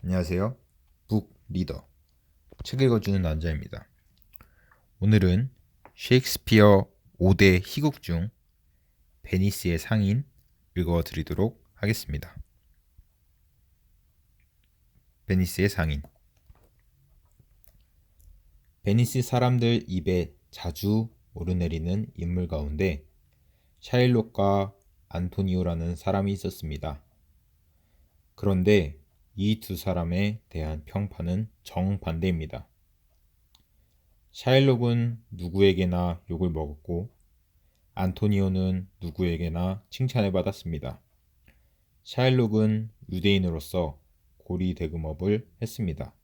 안녕하세요. 북 리더 책 읽어주는 남자입니다. 오늘은 셰익스피어 5대 희곡 중 베니스의 상인 읽어드리도록 하겠습니다. 베니스의 상인. 베니스 사람들 입에 자주 오르내리는 인물 가운데 샤일록과 안토니오라는 사람이 있었습니다. 그런데 이 두 사람에 대한 평판은 정반대입니다. 샤일록은 누구에게나 욕을 먹었고 안토니오는 누구에게나 칭찬을 받았습니다. 샤일록은 유대인으로서 고리 대금업을 했습니다.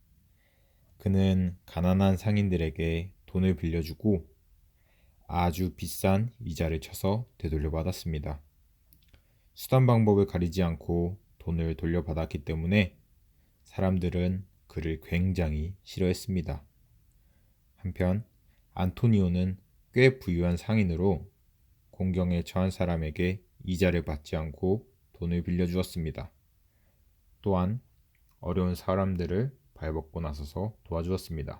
그는 가난한 상인들에게 돈을 빌려주고 아주 비싼 이자를 쳐서 되돌려받았습니다. 수단 방법을 가리지 않고 돈을 돌려받았기 때문에 사람들은 그를 굉장히 싫어했습니다. 한편 안토니오는 꽤 부유한 상인으로 공경에 처한 사람에게 이자를 받지 않고 돈을 빌려주었습니다. 또한 어려운 사람들을 발벗고 나서서 도와주었습니다.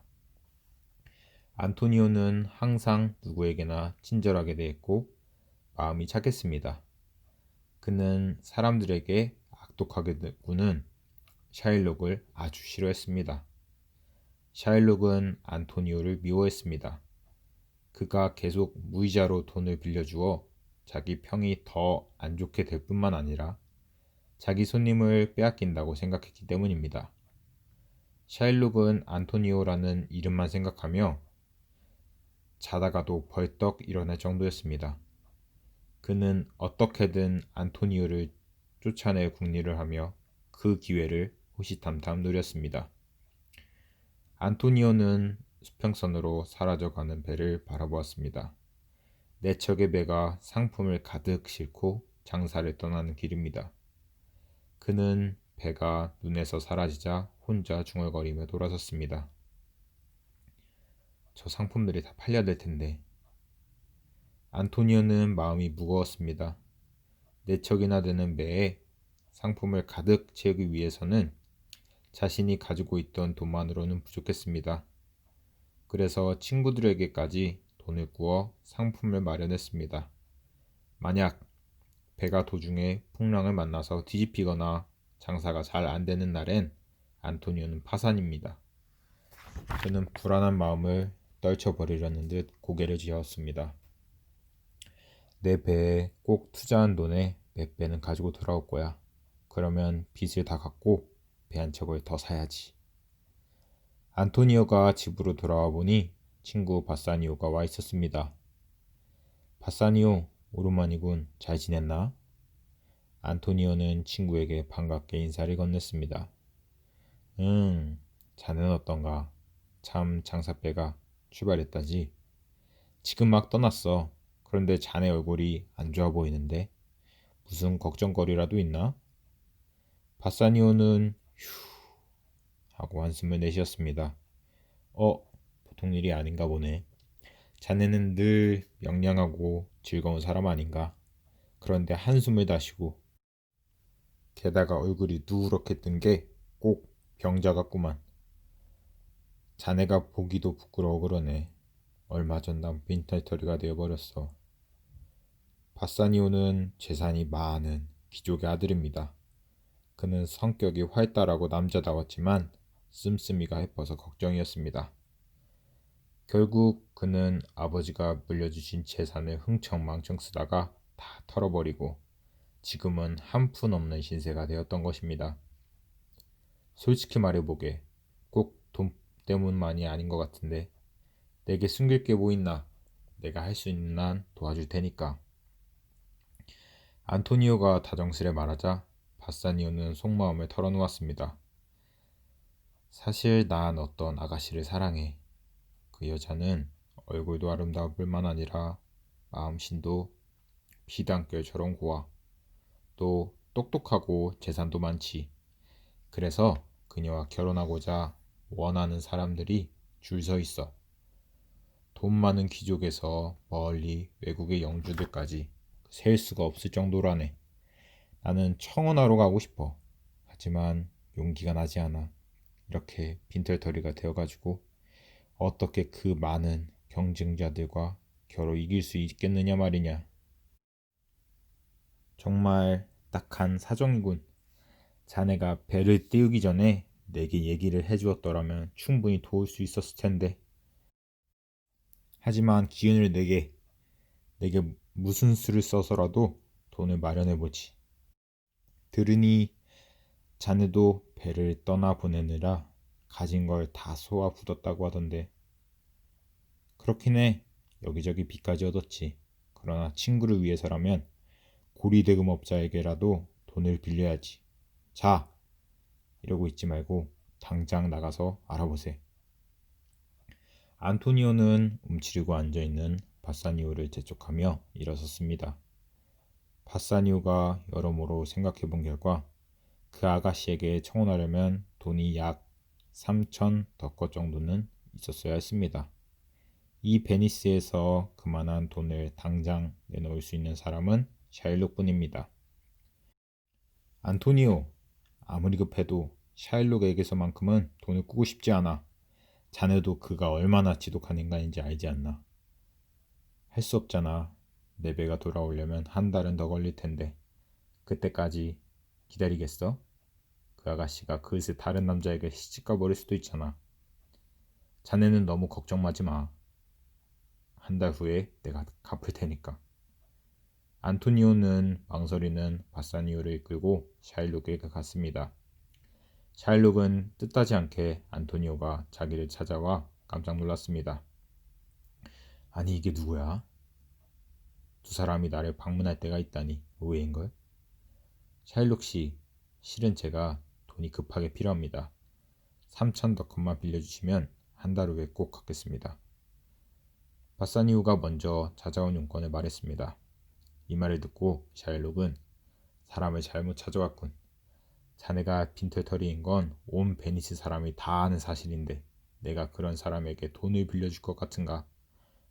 안토니오는 항상 누구에게나 친절하게 대했고 마음이 착했습니다. 그는 사람들에게 악독하게 구는 샤일록을 아주 싫어했습니다. 샤일록은 안토니오를 미워했습니다. 그가 계속 무이자로 돈을 빌려주어 자기 평이 더 안 좋게 될 뿐만 아니라 자기 손님을 빼앗긴다고 생각했기 때문입니다. 샤일록은 안토니오라는 이름만 생각하며 자다가도 벌떡 일어날 정도였습니다. 그는 어떻게든 안토니오를 쫓아낼 궁리를 하며 그 기회를 호시탐탐 노렸습니다. 안토니오는 수평선으로 사라져가는 배를 바라보았습니다. 네 척의 배가 상품을 가득 싣고 장사를 떠나는 길입니다. 그는 배가 눈에서 사라지자 혼자 중얼거리며 돌아섰습니다. 저 상품들이 다 팔려야 될 텐데. 안토니오는 마음이 무거웠습니다. 네 척이나 되는 배에 상품을 가득 채우기 위해서는 자신이 가지고 있던 돈만으로는 부족했습니다. 그래서 친구들에게까지 돈을 구워 상품을 마련했습니다. 만약 배가 도중에 풍랑을 만나서 뒤집히거나 장사가 잘 안되는 날엔 안토니오는 파산입니다. 그는 불안한 마음을 떨쳐버리려는 듯 고개를 쥐었습니다. 내 배에 꼭 투자한 돈의 몇 배는 가지고 돌아올 거야. 그러면 빚을 다 갚고 배 한 척을 더 사야지. 안토니오가 집으로 돌아와 보니 친구 바사니오가 와 있었습니다. 바사니오, 오랜만이군. 잘 지냈나? 안토니오는 친구에게 반갑게 인사를 건넸습니다. 자네는 어떤가? 참 장사배가 출발했다지. 지금 막 떠났어. 그런데 자네 얼굴이 안 좋아 보이는데 무슨 걱정거리라도 있나? 바사니오는 휴 하고 한숨을 내쉬었습니다. 보통 일이 아닌가 보네. 자네는 늘 명량하고 즐거운 사람 아닌가? 그런데 한숨을 다쉬고 게다가 얼굴이 누렇게 뜬 게 꼭 병자 같구만. 자네가 보기도 부끄러워 그러네. 얼마 전 난 빈털터리가 되어버렸어. 바사니오는 재산이 많은 귀족의 아들입니다. 그는 성격이 활달하고 남자다웠지만 씀씀이가 해퍼서 걱정이었습니다. 결국 그는 아버지가 물려주신 재산을 흥청망청 쓰다가 다 털어버리고 지금은 한 푼 없는 신세가 되었던 것입니다. 솔직히 말해보게 꼭 돈 때문만이 아닌 것 같은데 내게 숨길 게 뭐 있나? 내가 할 수 있는 한 도와줄 테니까. 안토니오가 다정스레 말하자 바사니오는 속마음을 털어놓았습니다. 사실 난 어떤 아가씨를 사랑해. 그 여자는 얼굴도 아름다울 뿐만 아니라 마음씨도 피단결처럼 고와. 또 똑똑하고 재산도 많지. 그래서 그녀와 결혼하고자 원하는 사람들이 줄 서 있어. 돈 많은 귀족에서 멀리 외국의 영주들까지 셀 수가 없을 정도라네. 나는 청혼하러 가고 싶어. 하지만 용기가 나지 않아. 이렇게 빈털터리가 되어가지고 어떻게 그 많은 경쟁자들과 겨루 이길 수 있겠느냐 말이냐. 정말 딱한 사정이군. 자네가 배를 띄우기 전에 내게 얘기를 해주었더라면 충분히 도울 수 있었을 텐데. 하지만 기운을 내게 무슨 수를 써서라도 돈을 마련해보지. 들으니 자네도 배를 떠나보내느라 가진 걸 다 쏘아붓었다고 하던데. 그렇긴 해. 여기저기 빚까지 얻었지. 그러나 친구를 위해서라면 고리대금업자에게라도 돈을 빌려야지. 자, 이러고 있지 말고 당장 나가서 알아보세. 안토니오는 움츠리고 앉아있는 바사니오를 재촉하며 일어섰습니다. 바사니오가 여러모로 생각해본 결과 그 아가씨에게 청혼하려면 돈이 약 3천 덕거 정도는 있었어야 했습니다. 이 베니스에서 그만한 돈을 당장 내놓을 수 있는 사람은 샤일록뿐입니다. 안토니오, 아무리 급해도 샤일록에게서만큼은 돈을 꾸고 싶지 않아. 자네도 그가 얼마나 지독한 인간인지 알지 않나. 할 수 없잖아. 내 배가 돌아오려면 한 달은 더 걸릴 텐데. 그때까지 기다리겠어? 그 아가씨가 그새 다른 남자에게 시집가 버릴 수도 있잖아. 자네는 너무 걱정 마지 마. 한 달 후에 내가 갚을 테니까. 안토니오는 망설이는 바사니오를 이끌고 샤일록에게 갔습니다. 샤일록은 뜻하지 않게 안토니오가 자기를 찾아와 깜짝 놀랐습니다. 아니 이게 누구야? 두 사람이 나를 방문할 때가 있다니 의외인걸? 샤일록 씨, 실은 제가 돈이 급하게 필요합니다. 3천 더컷만 빌려주시면 한 달 후에 꼭 갚겠습니다. 바사니오가 먼저 찾아온 용건을 말했습니다. 이 말을 듣고 샤일록은 사람을 잘못 찾아왔군. 자네가 빈털터리인 건 온 베니스 사람이 다 아는 사실인데 내가 그런 사람에게 돈을 빌려줄 것 같은가.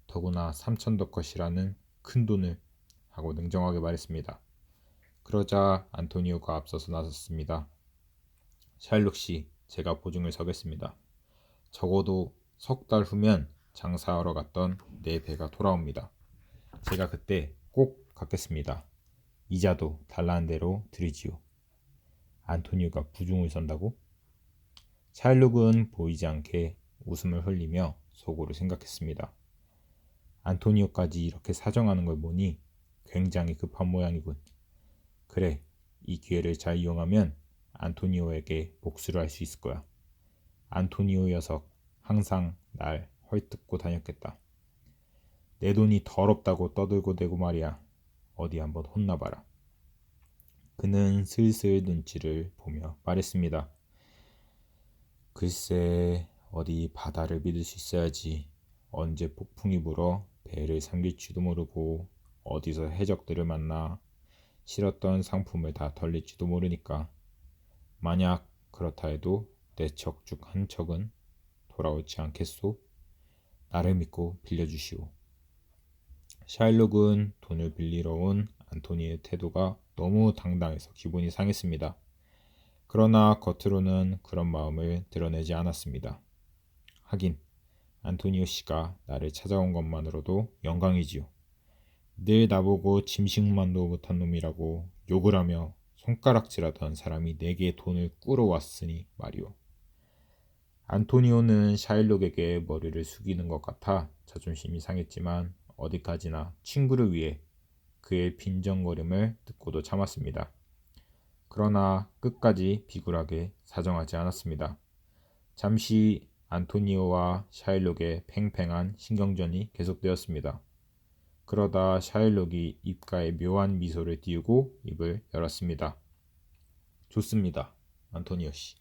더구나 3천 더컷이라는 큰 돈을 하고 냉정하게 말했습니다. 그러자 안토니오가 앞서서 나섰습니다. 샤일록 씨, 제가 보증을 서겠습니다. 적어도 석 달 후면 장사하러 갔던 내 배가 돌아옵니다. 제가 그때 꼭 갚겠습니다. 이자도 달라는 대로 드리지요. 안토니오가 부중을 선다고? 샤일록은 보이지 않게 웃음을 흘리며 속으로 생각했습니다. 안토니오까지 이렇게 사정하는 걸 보니 굉장히 급한 모양이군. 그래, 이 기회를 잘 이용하면 안토니오에게 복수를 할 수 있을 거야. 안토니오 녀석 항상 날 헐뜯고 다녔겠다. 내 돈이 더럽다고 떠들고 대고 말이야. 어디 한번 혼나봐라. 그는 슬슬 눈치를 보며 말했습니다. 글쎄, 어디 바다를 믿을 수 있어야지. 언제 폭풍이 불어 배를 삼킬지도 모르고 어디서 해적들을 만나 실었던 상품을 다 털릴지도 모르니까. 만약 그렇다 해도 내 척 중 한 척은 돌아오지 않겠소? 나를 믿고 빌려주시오. 샤일록은 돈을 빌리러 온 안토니의 태도가 너무 당당해서 기분이 상했습니다. 그러나 겉으로는 그런 마음을 드러내지 않았습니다. 하긴 안토니오 씨가 나를 찾아온 것만으로도 영광이지요. 늘 나보고 짐승만도 못한 놈이라고 욕을 하며 손가락질하던 사람이 내게 돈을 꾸러 왔으니 말이오. 안토니오는 샤일록에게 머리를 숙이는 것 같아 자존심이 상했지만 어디까지나 친구를 위해 그의 빈정거림을 듣고도 참았습니다. 그러나 끝까지 비굴하게 사정하지 않았습니다. 잠시 안토니오와 샤일록의 팽팽한 신경전이 계속되었습니다. 그러다 샤일록이 입가에 묘한 미소를 띄우고 입을 열었습니다. 좋습니다. 안토니오 씨.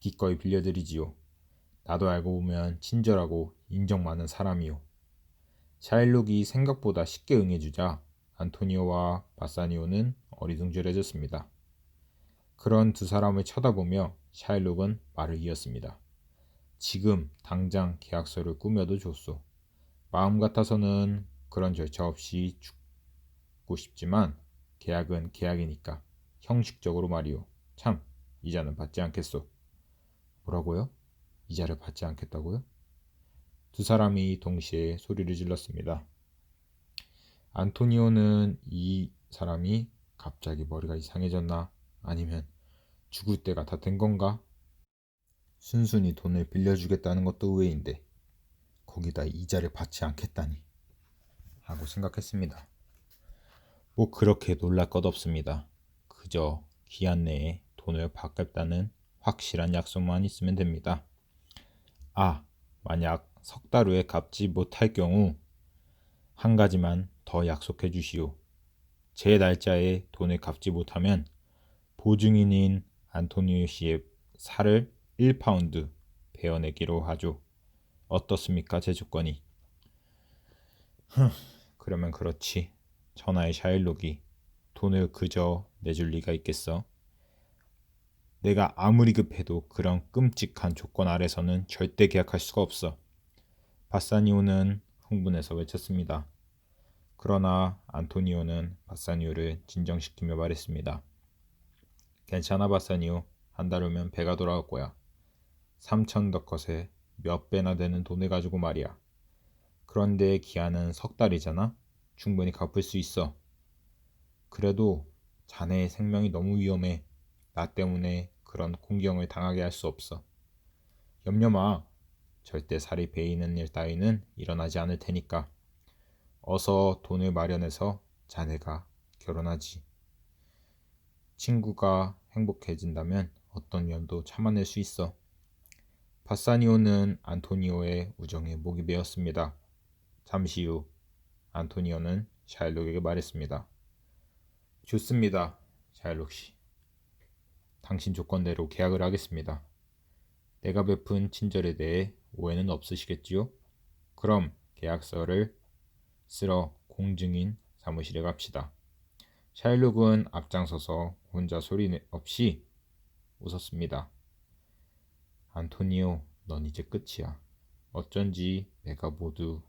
기꺼이 빌려드리지요. 나도 알고 보면 친절하고 인정 많은 사람이요. 샤일록이 생각보다 쉽게 응해주자 안토니오와 바사니오는 어리둥절해졌습니다. 그런 두 사람을 쳐다보며 샤일록은 말을 이었습니다. 지금 당장 계약서를 꾸며도 좋소. 마음 같아서는 그런 절차 없이 죽고 싶지만 계약은 계약이니까 형식적으로 말이오. 참, 이자는 받지 않겠소. 뭐라고요? 이자를 받지 않겠다고요? 두 사람이 동시에 소리를 질렀습니다. 안토니오는 이 사람이 갑자기 머리가 이상해졌나? 아니면 죽을 때가 다 된 건가? 순순히 돈을 빌려주겠다는 것도 의외인데 거기다 이자를 받지 않겠다니 하고 생각했습니다. 뭐 그렇게 놀랄 것 없습니다. 그저 기한 내에 돈을 받겠다는 확실한 약속만 있으면 됩니다. 만약 석 달 후에 갚지 못할 경우 한 가지만 더 약속해 주시오. 제 날짜에 돈을 갚지 못하면 보증인인 안토니오 씨의 살을 1파운드 베어내기로 하죠. 어떻습니까, 제 조건이? 그러면 그렇지. 천하의 샤일록이 돈을 그저 내줄 리가 있겠어? 내가 아무리 급해도 그런 끔찍한 조건 아래서는 절대 계약할 수가 없어. 바사니오는 흥분해서 외쳤습니다. 그러나 안토니오는 바사니오를 진정시키며 말했습니다. 괜찮아 바사니오. 한 달 후면 배가 돌아올 거야. 3천 더컷에 몇 배나 되는 돈을 가지고 말이야. 그런데 기한은 석 달이잖아. 충분히 갚을 수 있어. 그래도 자네의 생명이 너무 위험해. 나 때문에 그런 공경을 당하게 할 수 없어. 염려 마. 절대 살이 베이는 일 따위는 일어나지 않을 테니까. 어서 돈을 마련해서 자네가 결혼하지. 친구가 행복해진다면 어떤 위험도 참아낼 수 있어. 바사니오는 안토니오의 우정에 목이 베었습니다. 잠시 후 안토니오는 샤일록에게 말했습니다. 좋습니다, 샤일록 씨. 당신 조건대로 계약을 하겠습니다. 내가 베푼 친절에 대해 오해는 없으시겠지요? 그럼 계약서를 쓰러 공증인 사무실에 갑시다. 샤일록은 앞장서서 혼자 소리 없이 웃었습니다. 안토니오, 넌 이제 끝이야. 어쩐지 내가 모두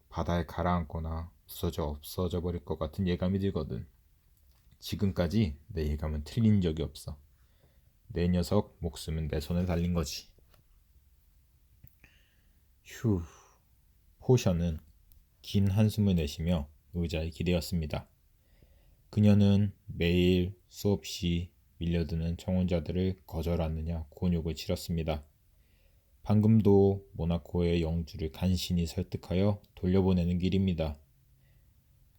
바다에 가라앉거나 부서져 없어져 버릴 것 같은 예감이 들거든. 지금까지 내 예감은 틀린 적이 없어. 내 녀석 목숨은 내 손에 달린 거지. 휴. 포셔는 긴 한숨을 내쉬며 의자에 기대었습니다. 그녀는 매일 수없이 밀려드는 청혼자들을 거절하느냐 곤욕을 치렀습니다. 방금도 모나코의 영주를 간신히 설득하여 돌려보내는 길입니다.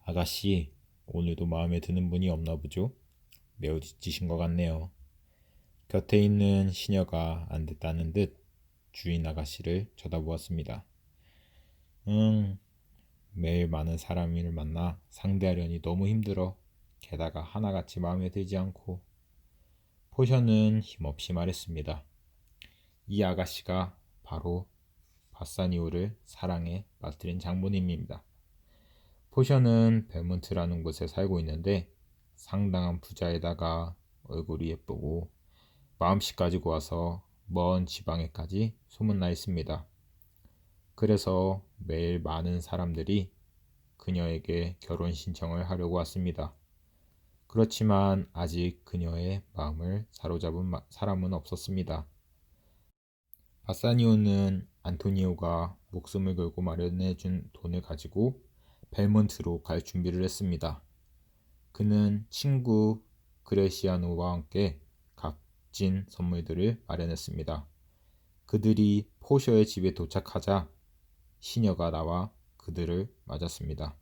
아가씨, 오늘도 마음에 드는 분이 없나 보죠? 매우 지치신 것 같네요. 곁에 있는 시녀가 안 됐다는 듯 주인 아가씨를 쳐다보았습니다. 매일 많은 사람을 만나 상대하려니 너무 힘들어. 게다가 하나같이 마음에 들지 않고. 포션은 힘없이 말했습니다. 이 아가씨가 바로 바사니오를 사랑에 빠뜨린 장모님입니다. 포션은 벨몬트라는 곳에 살고 있는데 상당한 부자에다가 얼굴이 예쁘고 마음씨 가지고 와서 먼 지방에까지 소문나 있습니다. 그래서 매일 많은 사람들이 그녀에게 결혼 신청을 하려고 왔습니다. 그렇지만 아직 그녀의 마음을 사로잡은 사람은 없었습니다. 바사니오는 안토니오가 목숨을 걸고 마련해준 돈을 가지고 벨몬트로 갈 준비를 했습니다. 그는 친구 그레시아노와 함께 값진 선물들을 마련했습니다. 그들이 포셔의 집에 도착하자 시녀가 나와 그들을 맞았습니다.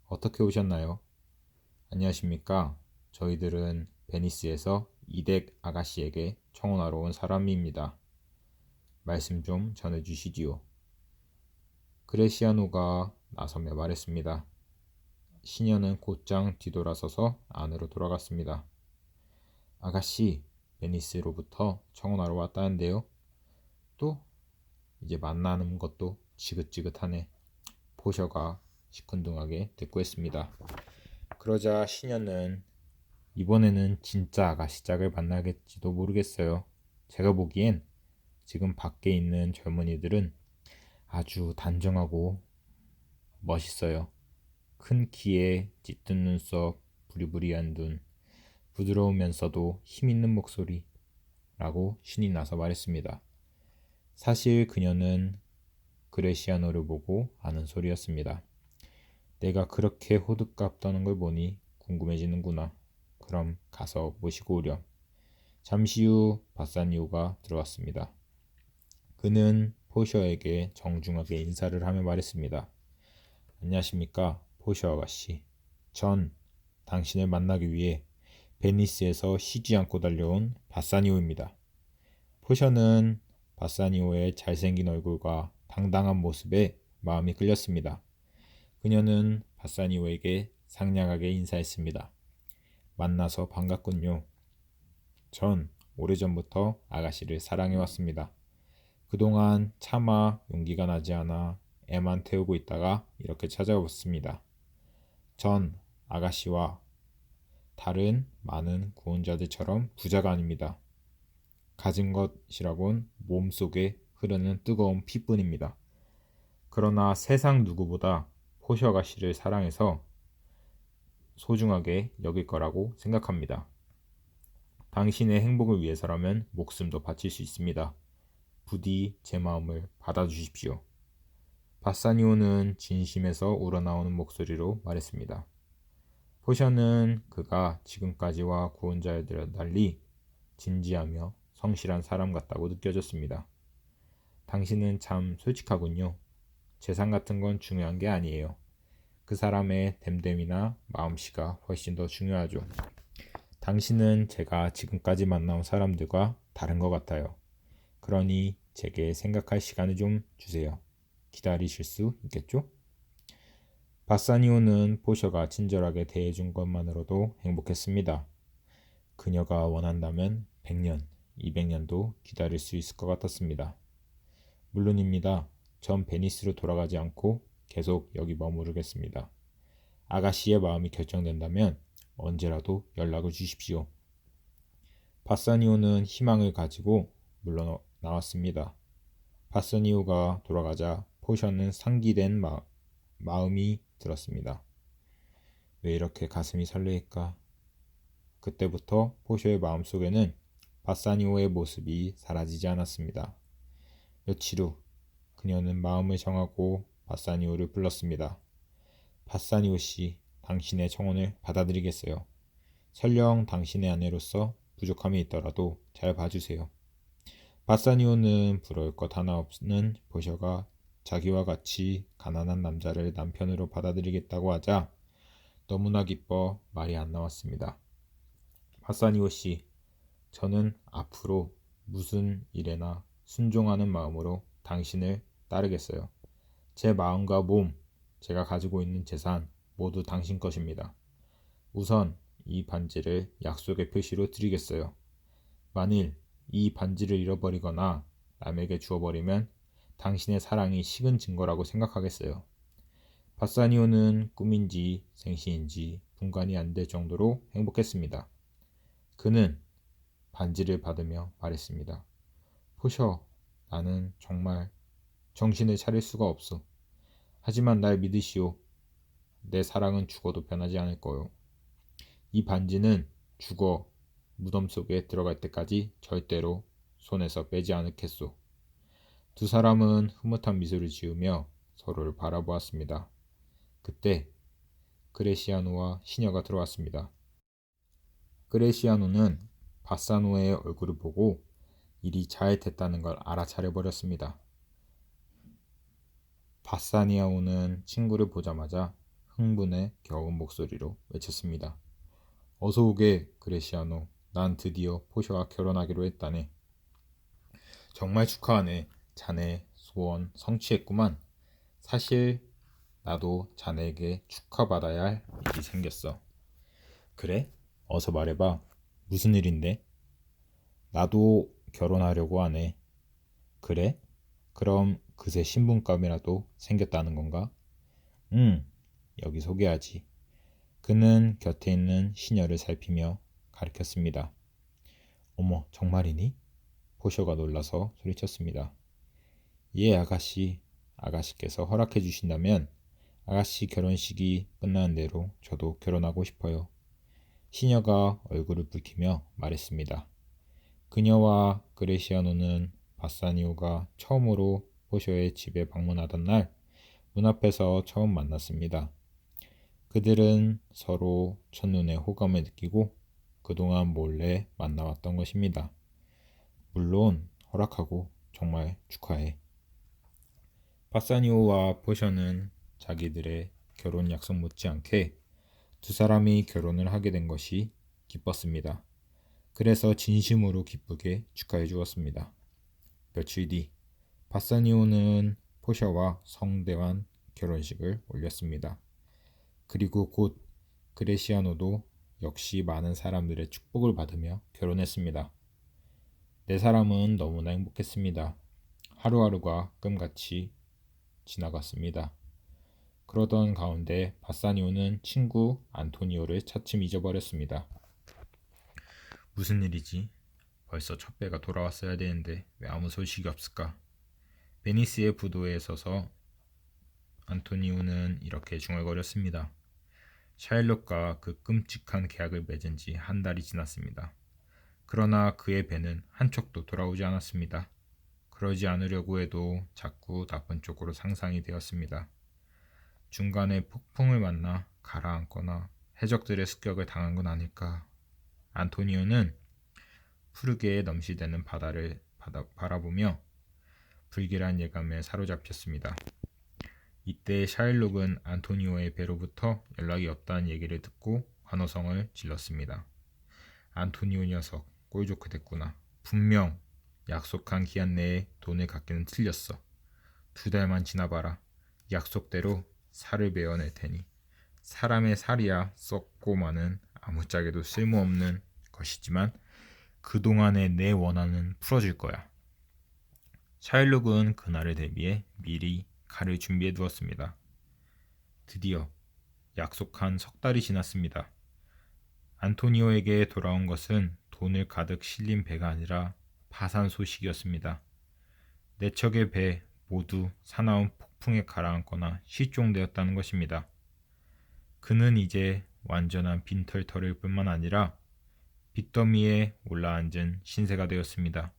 어떻게 오셨나요? 안녕하십니까? 저희들은 베니스에서 이댁 아가씨에게 청혼하러 온 사람입니다. 말씀 좀 전해주시지요. 그레시아노가 나서며 말했습니다. 시녀는 곧장 뒤돌아서서 안으로 돌아갔습니다. 아가씨, 베니스로부터 청혼하러 왔다는데요. 또 이제 만나는 것도 지긋지긋하네. 포셔가 시큰둥하게 대꾸했습니다. 그러자 시녀는 이번에는 진짜 아가씨 짝을 만나겠지도 모르겠어요. 제가 보기엔 지금 밖에 있는 젊은이들은 아주 단정하고 멋있어요. 큰 키에 짙은 눈썹, 부리부리한 눈, 부드러우면서도 힘있는 목소리라고 신이 나서 말했습니다. 사실 그녀는 그레시아노를 보고 하는 소리였습니다. 내가 그렇게 호들갑 떠는 걸 보니 궁금해지는구나. 그럼 가서 모시고 오렴. 잠시 후 바사니오가 들어왔습니다. 그는 포셔에게 정중하게 인사를 하며 말했습니다. 안녕하십니까, 포셔 아가씨. 전 당신을 만나기 위해 베니스에서 쉬지 않고 달려온 바사니오입니다. 포셔는 바사니오의 잘생긴 얼굴과 당당한 모습에 마음이 끌렸습니다. 그녀는 바사니오에게 상냥하게 인사했습니다. 만나서 반갑군요. 전 오래전부터 아가씨를 사랑해왔습니다. 그동안 차마 용기가 나지 않아 애만 태우고 있다가 이렇게 찾아왔습니다. 전 아가씨와 다른 많은 구원자들처럼 부자가 아닙니다. 가진 것이라곤 몸속에 흐르는 뜨거운 피뿐입니다. 그러나 세상 누구보다 포셔 아가씨를 사랑해서 소중하게 여길 거라고 생각합니다. 당신의 행복을 위해서라면 목숨도 바칠 수 있습니다. 부디 제 마음을 받아주십시오. 바사니오는 진심에서 우러나오는 목소리로 말했습니다. 포셔는 그가 지금까지와 구원자들과 달리 진지하며 성실한 사람 같다고 느껴졌습니다. 당신은 참 솔직하군요. 재산 같은 건 중요한 게 아니에요. 그 사람의 됨됨이나 마음씨가 훨씬 더 중요하죠. 당신은 제가 지금까지 만나온 사람들과 다른 것 같아요. 그러니 제게 생각할 시간을 좀 주세요. 기다리실 수 있겠죠? 바사니오는 포셔가 친절하게 대해준 것만으로도 행복했습니다. 그녀가 원한다면 100년, 200년도 기다릴 수 있을 것 같았습니다. 물론입니다. 전 베니스로 돌아가지 않고 계속 여기 머무르겠습니다. 아가씨의 마음이 결정된다면 언제라도 연락을 주십시오. 바사니오는 희망을 가지고 물러나왔습니다. 바사니오가 돌아가자 포셔는 상기된 마음이 들었습니다. 왜 이렇게 가슴이 설레일까? 그때부터 포셔의 마음속에는 바사니오의 모습이 사라지지 않았습니다. 며칠 후 그녀는 마음을 정하고 바사니오를 불렀습니다. 바사니오 씨, 당신의 청혼을 받아들이겠어요. 설령 당신의 아내로서 부족함이 있더라도 잘 봐주세요. 바사니오는 부러울 것 하나 없는 포셔가 자기와 같이 가난한 남자를 남편으로 받아들이겠다고 하자 너무나 기뻐 말이 안 나왔습니다. 바사니오 씨, 저는 앞으로 무슨 일에나 순종하는 마음으로 당신을 따르겠어요. 제 마음과 몸, 제가 가지고 있는 재산 모두 당신 것입니다. 우선 이 반지를 약속의 표시로 드리겠어요. 만일 이 반지를 잃어버리거나 남에게 주어버리면 당신의 사랑이 식은 증거라고 생각하겠어요. 바사니오는 꿈인지 생시인지 분간이 안 될 정도로 행복했습니다. 그는 반지를 받으며 말했습니다. 포셔, 나는 정말 정신을 차릴 수가 없어. 하지만 날 믿으시오. 내 사랑은 죽어도 변하지 않을 거요. 이 반지는 죽어 무덤 속에 들어갈 때까지 절대로 손에서 빼지 않겠소. 두 사람은 흐뭇한 미소를 지으며 서로를 바라보았습니다. 그때 그레시아노와 시녀가 들어왔습니다. 그레시아노는 바사노의 얼굴을 보고 일이 잘 됐다는 걸 알아차려 버렸습니다. 바사니아오는 친구를 보자마자 흥분에 겨운 목소리로 외쳤습니다. 어서 오게, 그레시아노. 난 드디어 포셔와 결혼하기로 했다네. 정말 축하하네. 자네 소원 성취했구만. 사실 나도 자네에게 축하받아야 할 일이 생겼어. 그래? 어서 말해봐. 무슨 일인데? 나도 결혼하려고 하네. 그래? 그럼 그새 신분감이라도 생겼다는 건가? 응, 여기 소개하지. 그는 곁에 있는 시녀를 살피며 가리켰습니다. 어머, 정말이니? 포셔가 놀라서 소리쳤습니다. 예, 아가씨. 아가씨께서 허락해 주신다면 아가씨 결혼식이 끝나는 대로 저도 결혼하고 싶어요. 시녀가 얼굴을 붉히며 말했습니다. 그녀와 그레시아노는 바사니오가 처음으로 포셔의 집에 방문하던 날 문 앞에서 처음 만났습니다. 그들은 서로 첫눈에 호감을 느끼고 그동안 몰래 만나왔던 것입니다. 물론 허락하고 정말 축하해. 바사니오와 포셔는 자기들의 결혼 약속 못지않게 두 사람이 결혼을 하게 된 것이 기뻤습니다. 그래서 진심으로 기쁘게 축하해 주었습니다. 며칠 뒤 바사니오는 포셔와 성대한 결혼식을 올렸습니다. 그리고 곧 그레시아노도 역시 많은 사람들의 축복을 받으며 결혼했습니다. 네 사람은 너무나 행복했습니다. 하루하루가 꿈같이 지나갔습니다. 그러던 가운데 바사니오는 친구 안토니오를 차츰 잊어버렸습니다. 무슨 일이지? 벌써 첫 배가 돌아왔어야 되는데 왜 아무 소식이 없을까? 베니스의 부도에 서서 안토니오는 이렇게 중얼거렸습니다. 샤일록과 그 끔찍한 계약을 맺은 지 한 달이 지났습니다. 그러나 그의 배는 한 척도 돌아오지 않았습니다. 그러지 않으려고 해도 자꾸 나쁜 쪽으로 상상이 되었습니다. 중간에 폭풍을 만나 가라앉거나 해적들의 습격을 당한 건 아닐까. 안토니오는 푸르게 넘실대는 바다를 바라보며 불길한 예감에 사로잡혔습니다. 이때 샤일록은 안토니오의 배로부터 연락이 없다는 얘기를 듣고 환호성을 질렀습니다. 안토니오 녀석 꼴 좋게 됐구나. 분명 약속한 기한 내에 돈을 갚기는 틀렸어. 2달만 지나봐라. 약속대로 살을 베어낼 테니. 사람의 살이야 썩고 마는 아무짝에도 쓸모없는 것이지만 그동안의 내 원한은 풀어줄 거야. 샤일록은 그날을 대비해 미리 칼을 준비해 두었습니다. 드디어 약속한 석 달이 지났습니다. 안토니오에게 돌아온 것은 돈을 가득 실린 배가 아니라 파산 소식이었습니다. 네 척의 배 모두 사나운 폭풍에 가라앉거나 실종되었다는 것입니다. 그는 이제 완전한 빈털터릴 뿐만 아니라 빚더미에 올라앉은 신세가 되었습니다.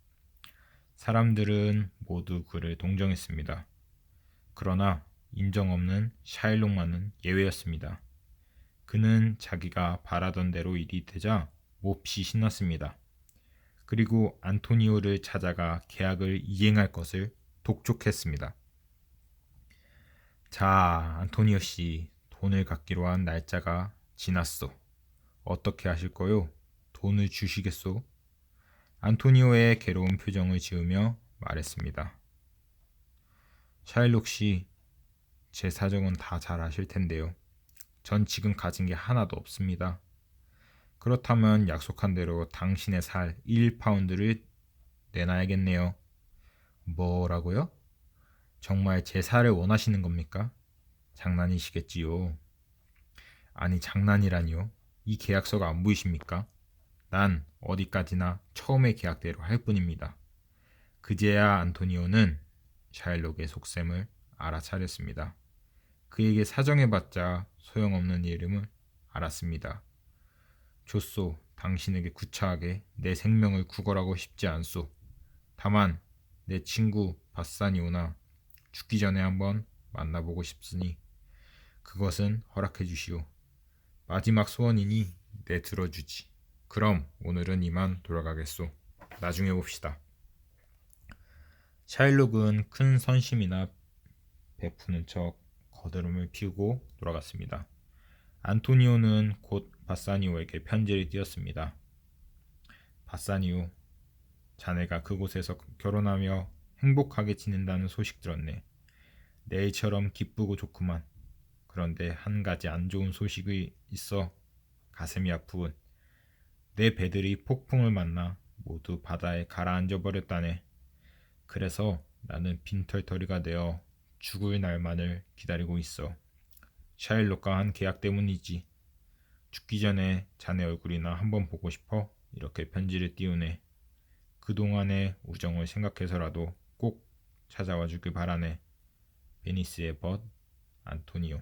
사람들은 모두 그를 동정했습니다. 그러나 인정 없는 샤일록만은 예외였습니다. 그는 자기가 바라던 대로 일이 되자 몹시 신났습니다. 그리고 안토니오를 찾아가 계약을 이행할 것을 독촉했습니다. 자, 안토니오 씨, 돈을 갚기로 한 날짜가 지났소. 어떻게 하실 거요? 돈을 주시겠소? 안토니오의 괴로운 표정을 지으며 말했습니다. 샤일록 씨, 제 사정은 다 잘 아실 텐데요. 전 지금 가진 게 하나도 없습니다. 그렇다면 약속한 대로 당신의 살 1파운드를 내놔야겠네요. 뭐라고요? 정말 제 살을 원하시는 겁니까? 장난이시겠지요. 아니 장난이라니요. 이 계약서가 안 보이십니까? 난 어디까지나 처음의 계약대로 할 뿐입니다. 그제야 안토니오는 샤일록의 속셈을 알아차렸습니다. 그에게 사정해봤자 소용없는 이름을 알았습니다. 좋소, 당신에게 구차하게 내 생명을 구걸하고 싶지 않소. 다만 내 친구 바사니오나 죽기 전에 한번 만나보고 싶으니 그것은 허락해 주시오. 마지막 소원이니 내 들어주지. 그럼 오늘은 이만 돌아가겠소. 나중에 봅시다. 샤일록은 큰 선심이나 베푸는 척 거드름을 피우고 돌아갔습니다. 안토니오는 곧 바사니오에게 편지를 띄웠습니다. 바사니오, 자네가 그곳에서 결혼하며 행복하게 지낸다는 소식 들었네. 내일처럼 기쁘고 좋구만. 그런데 한 가지 안 좋은 소식이 있어 가슴이 아프군. 내 배들이 폭풍을 만나 모두 바다에 가라앉아 버렸다네. 그래서 나는 빈털터리가 되어 죽을 날만을 기다리고 있어. 샤일록과 한 계약 때문이지. 죽기 전에 자네 얼굴이나 한번 보고 싶어 이렇게 편지를 띄우네. 그동안의 우정을 생각해서라도 꼭 찾아와 주길 바라네. 베니스의 벗 안토니오.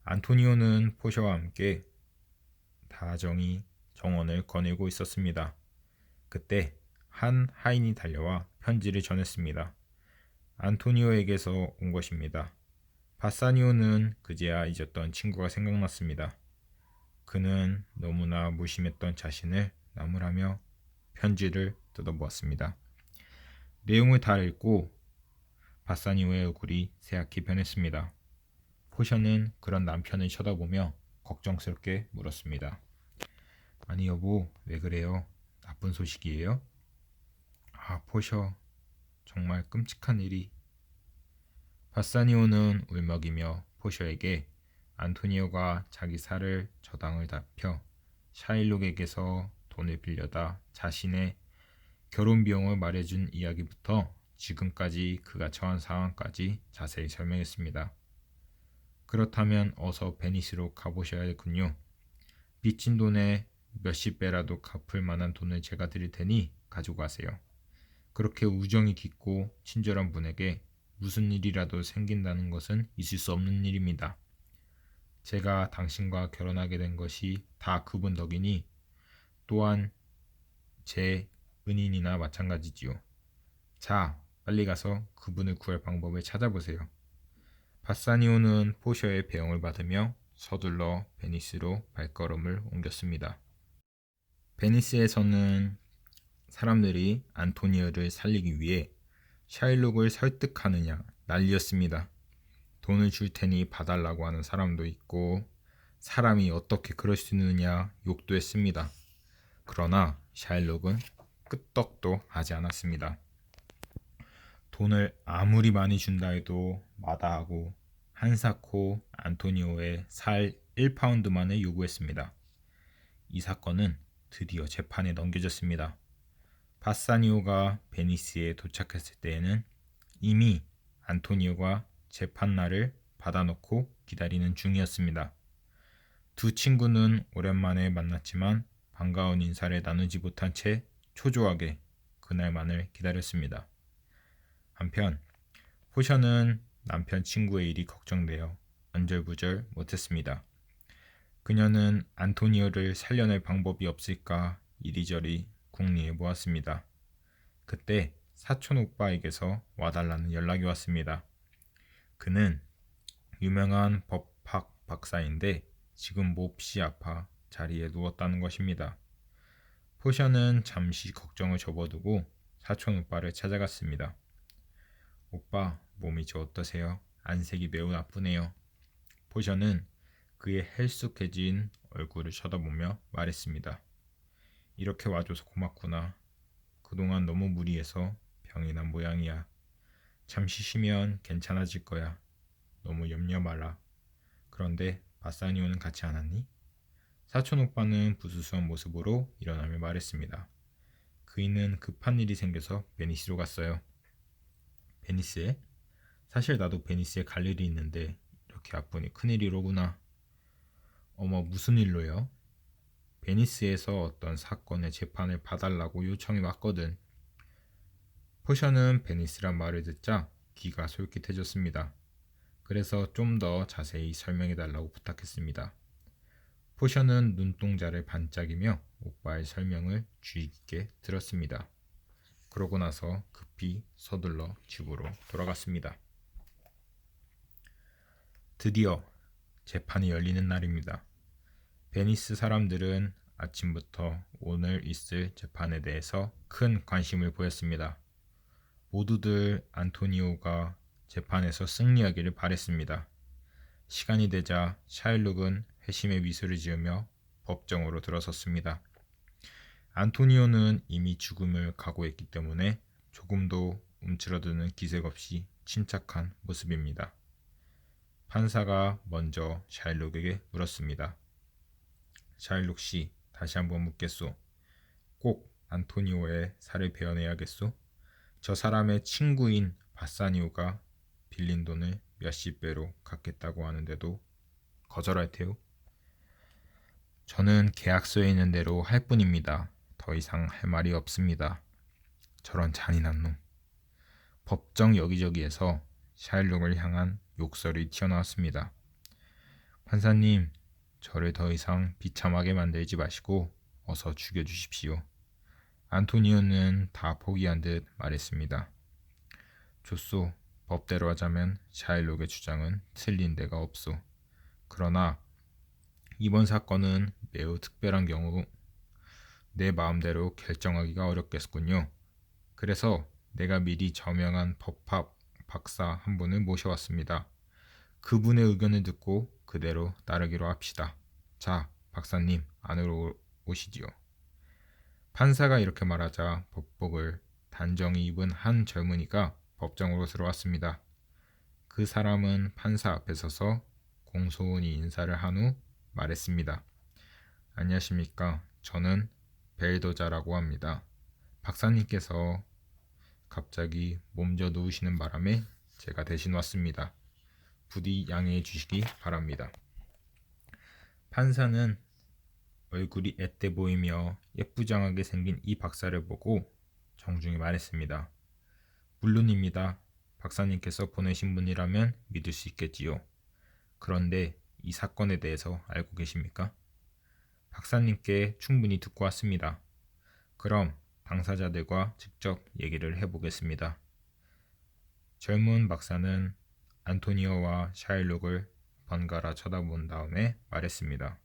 안토니오는 포셔와 함께 다정히 정원을 거닐고 있었습니다. 그때 한 하인이 달려와 편지를 전했습니다. 안토니오에게서 온 것입니다. 바사니오는 그제야 잊었던 친구가 생각났습니다. 그는 너무나 무심했던 자신을 나무라며 편지를 뜯어보았습니다. 내용을 다 읽고 바사니오의 얼굴이 새하얗게 변했습니다. 포션은 그런 남편을 쳐다보며 걱정스럽게 물었습니다. 아니 여보, 왜 그래요? 나쁜 소식이에요? 아, 포셔, 정말 끔찍한 일이. 바사니오는 울먹이며 포셔에게 안토니오가 자기 살을 저당을 다 펴 샤일록에게서 돈을 빌려다 자신의 결혼 비용을 마련해준 이야기부터 지금까지 그가 처한 상황까지 자세히 설명했습니다. 그렇다면 어서 베니스로 가보셔야겠군요. 빚진 돈의 몇십 배라도 갚을 만한 돈을 제가 드릴 테니 가지고 가세요. 그렇게 우정이 깊고 친절한 분에게 무슨 일이라도 생긴다는 것은 있을 수 없는 일입니다. 제가 당신과 결혼하게 된 것이 다 그분 덕이니 또한 제 은인이나 마찬가지지요. 자, 빨리 가서 그분을 구할 방법을 찾아보세요. 바사니오는 포셔의 배웅을 받으며 서둘러 베니스로 발걸음을 옮겼습니다. 베니스에서는 사람들이 안토니오를 살리기 위해 샤일록을 설득하느냐 난리였습니다. 돈을 줄 테니 봐달라고 하는 사람도 있고 사람이 어떻게 그럴 수 있느냐 욕도 했습니다. 그러나 샤일록은 끄떡도 하지 않았습니다. 돈을 아무리 많이 준다 해도 마다하고 한사코 안토니오의 살 1파운드만을 요구했습니다. 이 사건은 드디어 재판에 넘겨졌습니다. 바사니오가 베니스에 도착했을 때에는 이미 안토니오가 재판날을 받아놓고 기다리는 중이었습니다. 두 친구는 오랜만에 만났지만 반가운 인사를 나누지 못한 채 초조하게 그날만을 기다렸습니다. 한편 포션은 남편 친구의 일이 걱정되어 안절부절 못했습니다. 그녀는 안토니오를 살려낼 방법이 없을까 이리저리 궁리해 보았습니다. 그때 사촌 오빠에게서 와달라는 연락이 왔습니다. 그는 유명한 법학 박사인데 지금 몹시 아파 자리에 누웠다는 것입니다. 포션은 잠시 걱정을 접어두고 사촌 오빠를 찾아갔습니다. 오빠, 몸이 저 어떠세요? 안색이 매우 나쁘네요. 포션은 그의 헬쑥해진 얼굴을 쳐다보며 말했습니다. 이렇게 와줘서 고맙구나. 그동안 너무 무리해서 병이 난 모양이야. 잠시 쉬면 괜찮아질 거야. 너무 염려 말라. 그런데 바사니오는 같이 안 왔니? 사촌 오빠는 부수수한 모습으로 일어나며 말했습니다. 그이는 급한 일이 생겨서 베니스로 갔어요. 베니스에? 사실 나도 베니스에 갈 일이 있는데 이렇게 아프니 큰일이로구나. 어머, 무슨 일로요? 베니스에서 어떤 사건의 재판을 봐달라고 요청이 왔거든. 포션은 베니스란 말을 듣자 귀가 솔깃해졌습니다. 그래서 좀 더 자세히 설명해달라고 부탁했습니다. 포션은 눈동자를 반짝이며 오빠의 설명을 주의 깊게 들었습니다. 그러고 나서 급히 서둘러 집으로 돌아갔습니다. 드디어 재판이 열리는 날입니다. 베니스 사람들은 아침부터 오늘 있을 재판에 대해서 큰 관심을 보였습니다. 모두들 안토니오가 재판에서 승리하기를 바랬습니다. 시간이 되자 샤일록은 회심의 미소를 지으며 법정으로 들어섰습니다. 안토니오는 이미 죽음을 각오했기 때문에 조금도 움츠러드는 기색 없이 침착한 모습입니다. 판사가 먼저 샤일록에게 물었습니다. 샤일록 씨, 다시 한번 묻겠소. 꼭 안토니오의 살을 베어내야겠소? 저 사람의 친구인 바사니오가 빌린 돈을 몇십 배로 갚겠다고 하는데도 거절할 테요? 저는 계약서에 있는 대로 할 뿐입니다. 더 이상 할 말이 없습니다. 저런 잔인한 놈. 법정 여기저기에서 샤일록을 향한 욕설이 튀어나왔습니다. 판사님, 저를 더 이상 비참하게 만들지 마시고 어서 죽여주십시오. 안토니오는 다 포기한 듯 말했습니다. 좋소. 법대로 하자면 샤일록의 주장은 틀린 데가 없소. 그러나 이번 사건은 매우 특별한 경우 내 마음대로 결정하기가 어렵겠군요. 그래서 내가 미리 저명한 법학 박사 한 분을 모셔왔습니다. 그분의 의견을 듣고 그대로 따르기로 합시다. 자, 박사님, 안으로 오시지요. 판사가 이렇게 말하자 법복을 단정히 입은 한 젊은이가 법정으로 들어왔습니다. 그 사람은 판사 앞에 서서 공소원이 인사를 한 후 말했습니다. 안녕하십니까. 저는 벨도자라고 합니다. 박사님께서 갑자기 몸져 누우시는 바람에 제가 대신 왔습니다. 부디 양해해 주시기 바랍니다. 판사는 얼굴이 앳돼 보이며 예쁘장하게 생긴 이 박사를 보고 정중히 말했습니다. 물론입니다. 박사님께서 보내신 분이라면 믿을 수 있겠지요. 그런데 이 사건에 대해서 알고 계십니까? 박사님께 충분히 듣고 왔습니다. 그럼 당사자들과 직접 얘기를 해보겠습니다. 젊은 박사는 안토니오와 샤일록을 번갈아 쳐다본 다음에 말했습니다.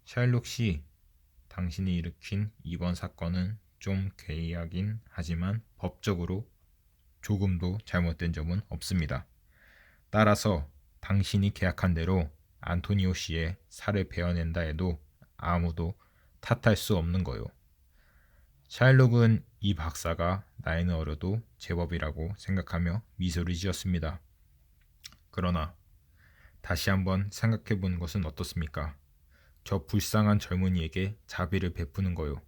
샤일록 씨, 당신이 일으킨 이번 사건은 좀 괴이하긴 하지만 법적으로 조금도 잘못된 점은 없습니다. 따라서 당신이 계약한 대로 안토니오 씨의 살을 베어낸다 해도 아무도 탓할 수 없는 거요. 샤일록은 이 박사가 나이는 어려도 제법이라고 생각하며 미소를 지었습니다. 그러나 다시 한번 생각해 보는 것은 어떻습니까? 저 불쌍한 젊은이에게 자비를 베푸는 거요.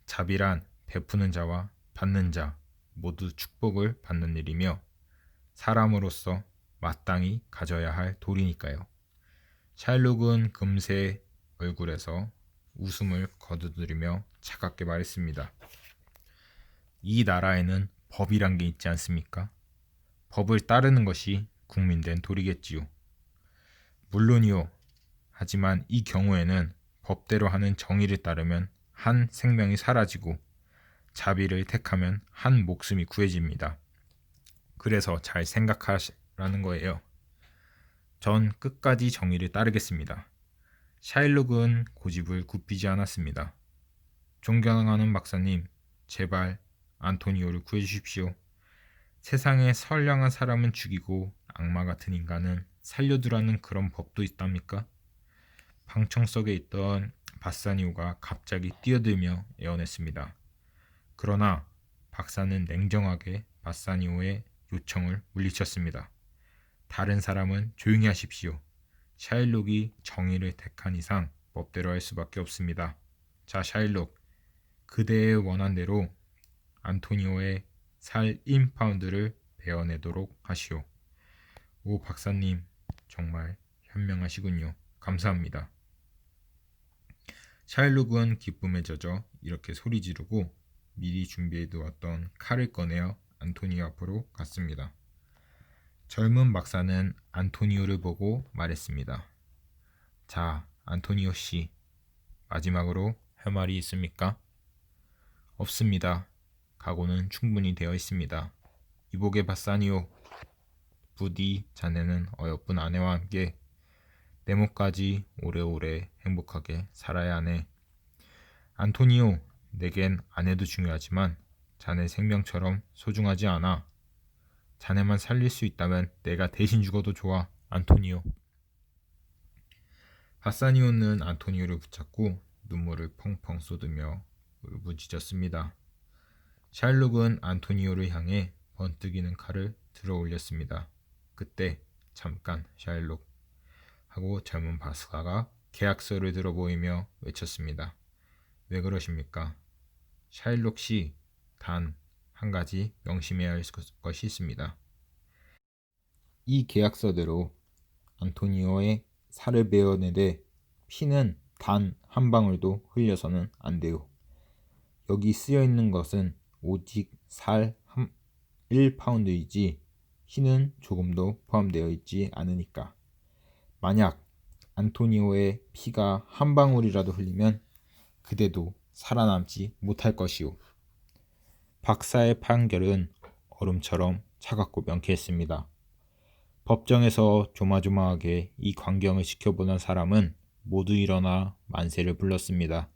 자비란 베푸는 자와 받는 자 모두 축복을 받는 일이며 사람으로서 마땅히 가져야 할 도리니까요. 샤일록은 금세 얼굴에서 웃음을 거두들이며 차갑게 말했습니다. 이 나라에는 법이란 게 있지 않습니까? 법을 따르는 것이 국민된 도리겠지요. 물론이요. 하지만 이 경우에는 법대로 하는 정의를 따르면 한 생명이 사라지고 자비를 택하면 한 목숨이 구해집니다. 그래서 잘 생각하라는 거예요. 전 끝까지 정의를 따르겠습니다. 샤일록은 고집을 굽히지 않았습니다. 존경하는 박사님, 제발 안토니오를 구해주십시오. 세상에 선량한 사람은 죽이고 악마 같은 인간은 살려두라는 그런 법도 있답니까? 방청 속에 있던 바사니오가 갑자기 뛰어들며 애원했습니다. 그러나 박사는 냉정하게 바사니오의 요청을 물리쳤습니다. 다른 사람은 조용히 하십시오. 샤일록이 정의를 택한 이상 법대로 할 수밖에 없습니다. 자, 샤일록, 그대의 원한대로 안토니오의 살 1파운드를 베어내도록 하시오. 오 박사님, 정말 현명하시군요. 감사합니다. 샤일록은 기쁨에 젖어 이렇게 소리 지르고 미리 준비해 두었던 칼을 꺼내어 안토니오 앞으로 갔습니다. 젊은 박사는 안토니오를 보고 말했습니다. 자, 안토니오 씨, 마지막으로 할 말이 있습니까? 없습니다. 각오는 충분히 되어 있습니다. 이복의 바사니오, 부디 자네는 어여쁜 아내와 함께 내 목까지 오래오래 행복하게 살아야 하네. 안토니오, 내겐 아내도 중요하지만 자네 생명처럼 소중하지 않아. 자네만 살릴 수 있다면 내가 대신 죽어도 좋아, 안토니오. 바사니오는 안토니오를 붙잡고 눈물을 펑펑 쏟으며 울부짖었습니다. 샤일록은 안토니오를 향해 번뜩이는 칼을 들어 올렸습니다. 그때 잠깐 샤일록 하고 젊은 바스가가 계약서를 들어 보이며 외쳤습니다. 왜 그러십니까? 샤일록 씨, 단 한 가지 명심해야 할 것이 있습니다. 이 계약서대로 안토니오의 살을 베어내되 피는 단 한 방울도 흘려서는 안 돼요. 여기 쓰여 있는 것은 오직 살 1파운드이지 피는 조금도 포함되어 있지 않으니까. 만약 안토니오의 피가 한 방울이라도 흘리면 그대도 살아남지 못할 것이오. 박사의 판결은 얼음처럼 차갑고 명쾌했습니다. 법정에서 조마조마하게 이 광경을 지켜보던 사람은 모두 일어나 만세를 불렀습니다.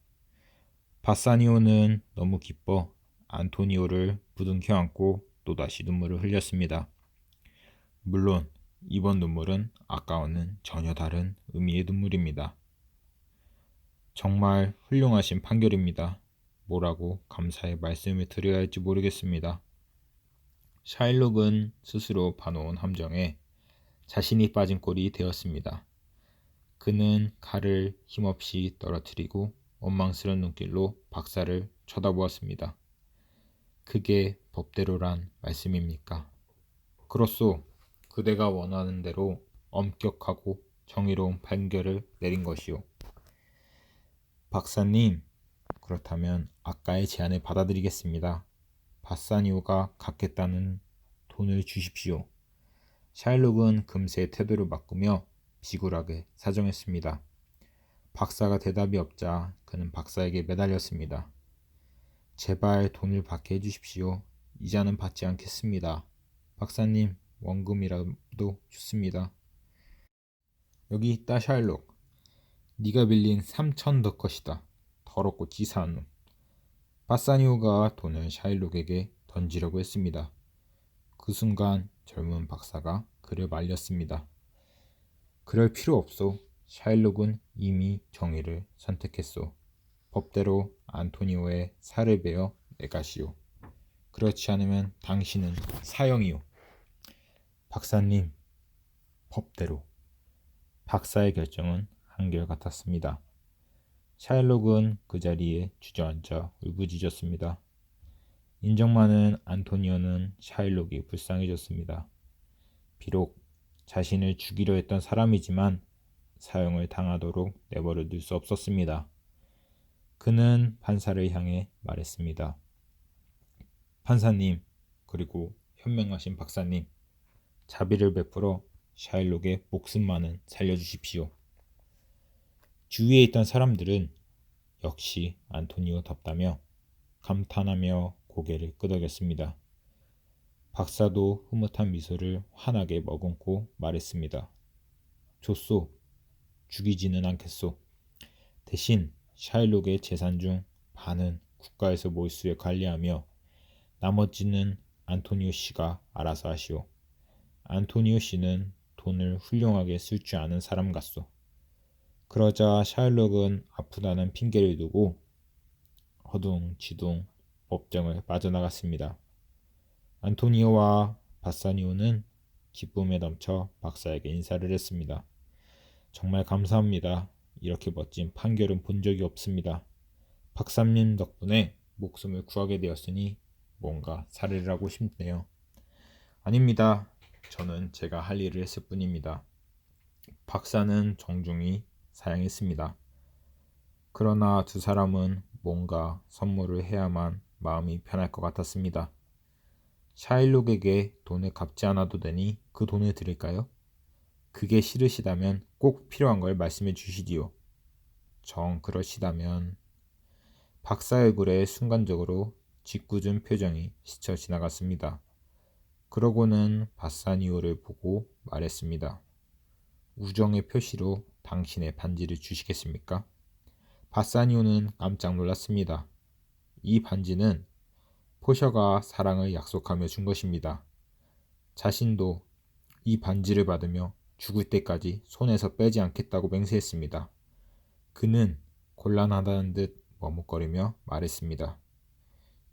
바사니오는 너무 기뻐 안토니오를 부둥켜 안고 또다시 눈물을 흘렸습니다. 물론 이번 눈물은 아까와는 전혀 다른 의미의 눈물입니다. 정말 훌륭하신 판결입니다. 뭐라고 감사의 말씀을 드려야 할지 모르겠습니다. 샤일록은 스스로 봐놓은 함정에 자신이 빠진 꼴이 되었습니다. 그는 칼을 힘없이 떨어뜨리고 원망스러운 눈길로 박사를 쳐다보았습니다. 그게 법대로란 말씀입니까? 그렇소. 그대가 원하는 대로 엄격하고 정의로운 판결을 내린 것이오. 박사님, 그렇다면 아까의 제안을 받아들이겠습니다. 바사니오가 갖겠다는 돈을 주십시오. 샤일록은 금세 태도를 바꾸며 비굴하게 사정했습니다. 박사가 대답이 없자 그는 박사에게 매달렸습니다. 제발 돈을 받게 해주십시오. 이자는 받지 않겠습니다. 박사님, 원금이라도 좋습니다. 여기 있다 샤일록. 네가 빌린 3,000 더 컷이다. 더럽고 치사한 놈. 바사니오가 돈을 샤일록에게 던지려고 했습니다. 그 순간 젊은 박사가 그를 말렸습니다. 그럴 필요 없소. 샤일록은 이미 정의를 선택했소. 법대로 안토니오의 살을 베어 내가시오. 그렇지 않으면 당신은 사형이오. 박사님, 법대로. 박사의 결정은 한결같았습니다. 샤일록은 그 자리에 주저앉아 울부짖었습니다. 인정 많은 안토니오는 샤일록이 불쌍해졌습니다. 비록 자신을 죽이려 했던 사람이지만 사형을 당하도록 내버려 둘 수 없었습니다. 그는 판사를 향해 말했습니다. 판사님, 그리고 현명하신 박사님, 자비를 베풀어 샤일록의 목숨만은 살려주십시오. 주위에 있던 사람들은 역시 안토니오답다며 감탄하며 고개를 끄덕였습니다. 박사도 흐뭇한 미소를 환하게 머금고 말했습니다. 좋소. 죽이지는 않겠소. 대신 샤일록의 재산 중 반은 국가에서 몰수에 관리하며 나머지는 안토니오 씨가 알아서 하시오. 안토니오 씨는 돈을 훌륭하게 쓸 줄 아는 사람 같소. 그러자 샤일록은 아프다는 핑계를 두고 허둥지둥 법정을 빠져나갔습니다. 안토니오와 바사니오는 기쁨에 넘쳐 박사에게 인사를 했습니다. 정말 감사합니다. 이렇게 멋진 판결은 본 적이 없습니다. 박사님 덕분에 목숨을 구하게 되었으니 뭔가 사례를 하고 싶네요. 아닙니다. 저는 제가 할 일을 했을 뿐입니다. 박사는 정중히 사양했습니다. 그러나 두 사람은 뭔가 선물을 해야만 마음이 편할 것 같았습니다. 샤일록에게 돈을 갚지 않아도 되니 그 돈을 드릴까요? 그게 싫으시다면 꼭 필요한 걸 말씀해 주시지요. 정 그러시다면 박사의 얼굴에 순간적으로 짓궂은 표정이 스쳐 지나갔습니다. 그러고는 바사니오를 보고 말했습니다. 우정의 표시로 당신의 반지를 주시겠습니까? 바사니오는 깜짝 놀랐습니다. 이 반지는 포셔가 사랑을 약속하며 준 것입니다. 자신도 이 반지를 받으며 죽을 때까지 손에서 빼지 않겠다고 맹세했습니다. 그는 곤란하다는 듯 머뭇거리며 말했습니다.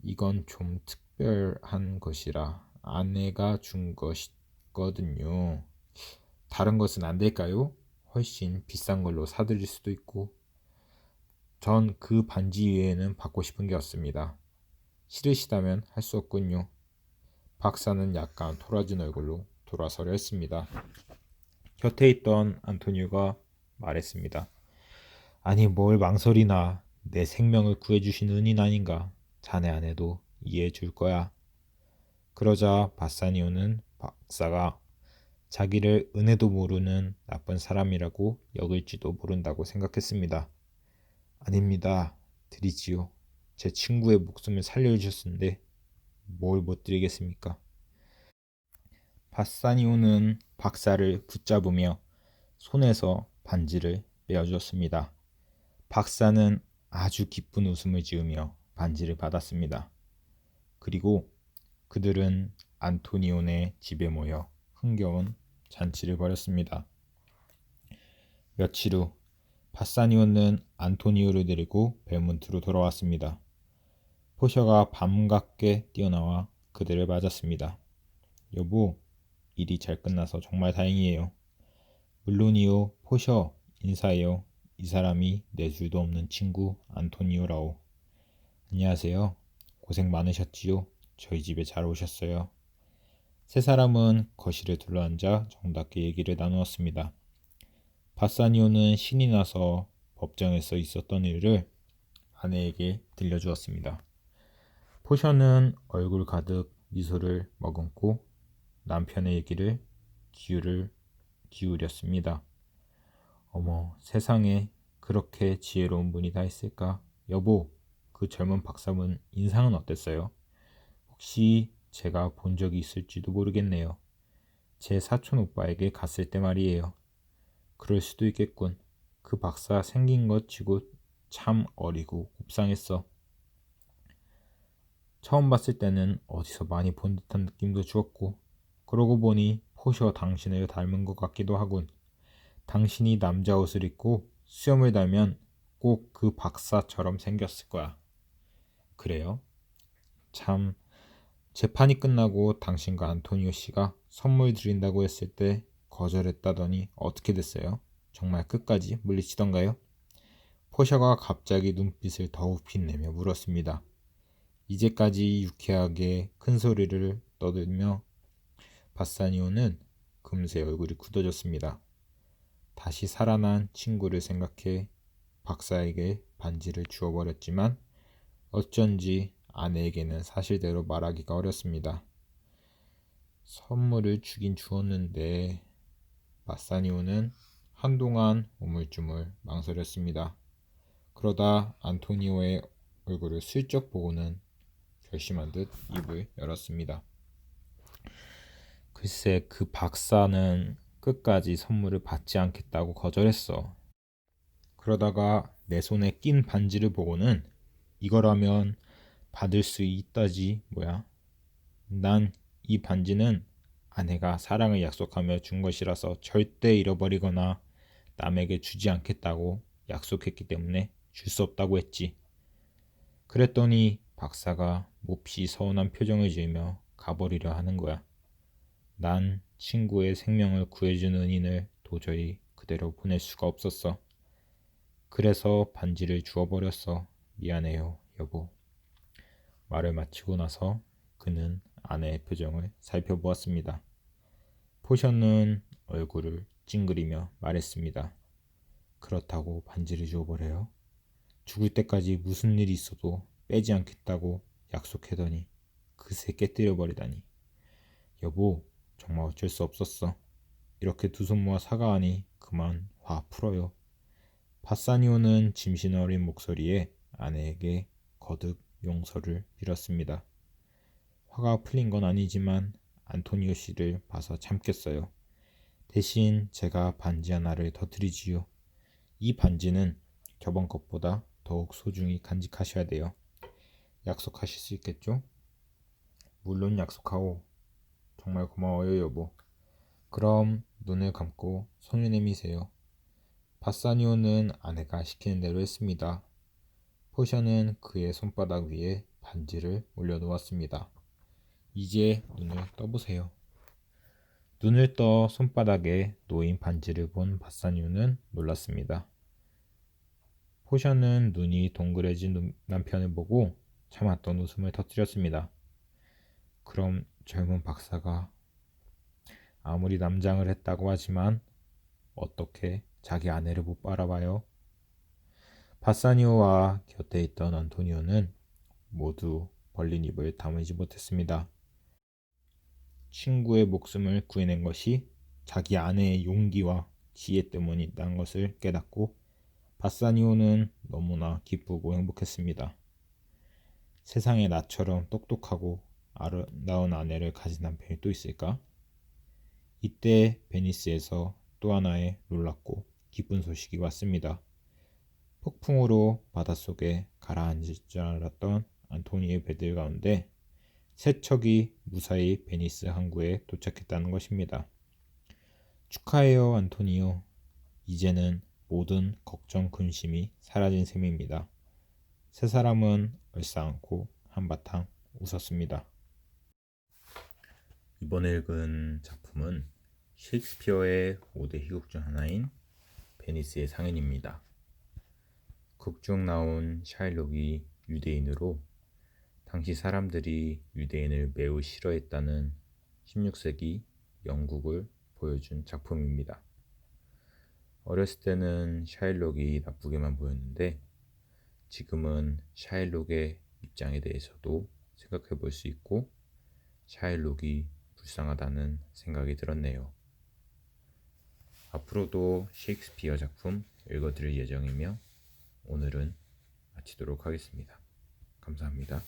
이건 좀 특별한 것이라 아내가 준 것이거든요. 다른 것은 안 될까요? 훨씬 비싼 걸로 사드릴 수도 있고. 전 그 반지 외에는 받고 싶은 게 없습니다. 싫으시다면 할 수 없군요. 박사는 약간 토라진 얼굴로 돌아서려 했습니다. 곁에 있던 안토니오가 말했습니다. 아니 뭘 망설이나. 내 생명을 구해주신 은인 아닌가. 자네 아내도 이해해 줄 거야. 그러자 바사니오는 박사가 자기를 은혜도 모르는 나쁜 사람이라고 여길지도 모른다고 생각했습니다. 아닙니다. 드리지요. 제 친구의 목숨을 살려주셨는데 뭘 못 드리겠습니까? 바사니오는 박사를 붙잡으며 손에서 반지를 빼어주었습니다. 박사는 아주 기쁜 웃음을 지으며 반지를 받았습니다. 그리고 그들은 안토니오네 집에 모여 흥겨운 잔치를 벌였습니다. 며칠 후 바사니오는 안토니오를 데리고 벨몬트로 돌아왔습니다. 포셔가 밤갑게 뛰어나와 그들을 맞았습니다. 여보, 일이 잘 끝나서 정말 다행이에요. 물론이요, 포셔, 인사해요. 이 사람이 내 줄도 없는 친구 안토니오라오. 안녕하세요. 고생 많으셨지요? 저희 집에 잘 오셨어요. 세 사람은 거실에 둘러앉아 정답게 얘기를 나누었습니다. 바사니오는 신이 나서 법정에서 있었던 일을 아내에게 들려주었습니다. 포셔는 얼굴 가득 미소를 머금고 남편의 얘기를 기울였습니다. 어머, 세상에 그렇게 지혜로운 분이 다 있을까? 여보, 그 젊은 박사분 인상은 어땠어요? 혹시 제가 본 적이 있을지도 모르겠네요. 제 사촌 오빠에게 갔을 때 말이에요. 그럴 수도 있겠군. 그 박사 생긴 것 치고 참 어리고 곱상했어. 처음 봤을 때는 어디서 많이 본 듯한 느낌도 주었고, 그러고 보니 포셔 당신을 닮은 것 같기도 하군. 당신이 남자 옷을 입고 수염을 달면 꼭 그 박사처럼 생겼을 거야. 그래요? 참, 재판이 끝나고 당신과 안토니오 씨가 선물 드린다고 했을 때 거절했다더니 어떻게 됐어요? 정말 끝까지 물리치던가요? 포셔가 갑자기 눈빛을 더욱 빛내며 물었습니다. 이제까지 유쾌하게 큰 소리를 떠들며 바사니오는 금세 얼굴이 굳어졌습니다. 다시 살아난 친구를 생각해 박사에게 반지를 주어버렸지만 어쩐지 아내에게는 사실대로 말하기가 어렵습니다. 선물을 주긴 주었는데 바사니오는 한동안 우물쭈물 망설였습니다. 그러다 안토니오의 얼굴을 슬쩍 보고는 결심한 듯 입을 열었습니다. 글쎄, 그 박사는 끝까지 선물을 받지 않겠다고 거절했어. 그러다가 내 손에 낀 반지를 보고는 이거라면 받을 수 있다지 뭐야. 난 이 반지는 아내가 사랑을 약속하며 준 것이라서 절대 잃어버리거나 남에게 주지 않겠다고 약속했기 때문에 줄 수 없다고 했지. 그랬더니 박사가 몹시 서운한 표정을 지으며 가버리려 하는 거야. 난 친구의 생명을 구해준 은인을 도저히 그대로 보낼 수가 없었어. 그래서 반지를 주워버렸어. 미안해요, 여보. 말을 마치고 나서 그는 아내의 표정을 살펴보았습니다. 포션은 얼굴을 찡그리며 말했습니다. 그렇다고 반지를 주워버려요? 죽을 때까지 무슨 일이 있어도 빼지 않겠다고 약속하더니 그새 깨뜨려 버리다니. 여보, 정말 어쩔 수 없었어. 이렇게 두 손 모아 사과하니 그만 화 풀어요. 바사니오는 짐신 어린 목소리에 아내에게 거듭 용서를 빌었습니다. 화가 풀린 건 아니지만 안토니오 씨를 봐서 참겠어요. 대신 제가 반지 하나를 더 드리지요. 이 반지는 저번 것보다 더욱 소중히 간직하셔야 돼요. 약속하실 수 있겠죠? 물론 약속하오. 정말 고마워요, 여보. 그럼 눈을 감고 손을 내미세요. 바사니오는 아내가 시키는 대로 했습니다. 포션은 그의 손바닥 위에 반지를 올려놓았습니다. 이제 눈을 떠보세요. 눈을 떠 손바닥에 놓인 반지를 본 바사니오는 놀랐습니다. 포션은 눈이 동그래진 남편을 보고 참았던 웃음을 터뜨렸습니다. 그럼 젊은 박사가 아무리 남장을 했다고 하지만 어떻게 자기 아내를 못 바라봐요? 바사니오와 곁에 있던 안토니오는 모두 벌린 입을 다물지 못했습니다. 친구의 목숨을 구해낸 것이 자기 안의 용기와 지혜 때문이라는 것을 깨닫고 바사니오는 너무나 기쁘고 행복했습니다. 세상에 나처럼 똑똑하고 아름다운 아내를 가진 남편이 또 있을까? 이때 베니스에서 또 하나의 놀랍고 기쁜 소식이 왔습니다. 폭풍으로 바닷속에 가라앉을 줄 알았던 안토니의 배들 가운데 세 척이 무사히 베니스 항구에 도착했다는 것입니다. 축하해요, 안토니오. 이제는 모든 걱정 근심이 사라진 셈입니다. 세 사람은 얼싸안고 한바탕 웃었습니다. 이번에 읽은 작품은 셰익스피어의 5대 희곡 중 하나인 베니스의 상인입니다. 극 중 나온 샤일록이 유대인으로 당시 사람들이 유대인을 매우 싫어했다는 16세기 영국을 보여준 작품입니다. 어렸을 때는 샤일록이 나쁘게만 보였는데 지금은 샤일록의 입장에 대해서도 생각해 볼 수 있고 샤일록이 불쌍하다는 생각이 들었네요. 앞으로도 셰익스피어 작품 읽어드릴 예정이며 오늘은 마치도록 하겠습니다. 감사합니다.